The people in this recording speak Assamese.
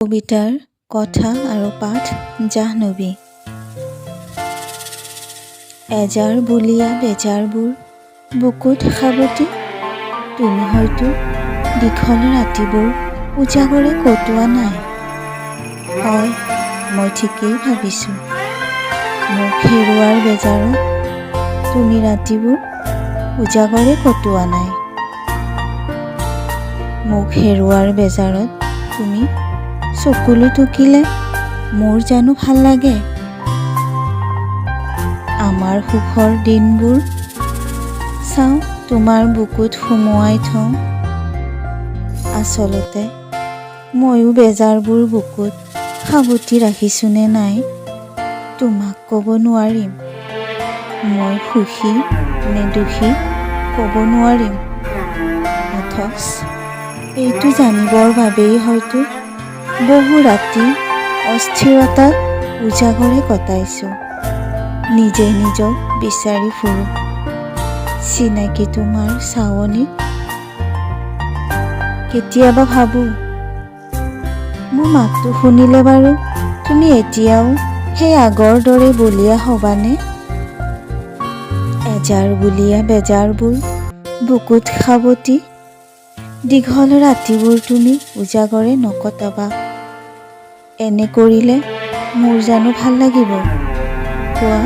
কবিতাৰ কথা আৰু পাঠ জাহ্নবী। এজাৰ বুলিয়া বেজাৰবোৰ বুকুত সাৱটি, তুমি হয়তো দীঘল ৰাতিবোৰ উজাগৰে কটোৱা নাই। হয়, মই ঠিকেই ভাবিছোঁ, মোক হেৰুৱাৰ বেজাৰত তুমি ৰাতিবোৰ উজাগৰে কটোৱা নাই। মোক হেৰুৱাৰ বেজাৰত তুমি চকুলো টুকিলে মোৰ জানো ভাল লাগে। আমাৰ সুখৰ দিনবোৰ চাওঁ তোমাৰ বুকুত সুমুৱাই থওঁ। আচলতে ময়ো বেজাৰবোৰ বুকুত সাৱটি ৰাখিছোঁনে নাই তোমাক ক'ব নোৱাৰিম। মই সুখী নে দুখী ক'ব নোৱাৰিম। অথচ এইটো জানিবৰ বাবেই হয়তো বহু ৰাতি অস্থিৰতাত উজাগৰে কটাইছোঁ। নিজে নিজক বিচাৰি ফুৰোঁ চিনাকি তোমাৰ চাৱনিত। কেতিয়াবা ভাবোঁ, মোৰ মাতটো শুনিলে বাৰু তুমি এতিয়াও সেই আগৰ দৰে বলিয়া হ'বানে? এজাৰ বুলিয়া বেজাৰবোৰ বুকুত সাৱটি, দীঘল ৰাতিবোৰ তুমি উজাগৰে নকটাবা। এনে কৰিলে মোৰ জানো ভাল লাগিব কোৱা?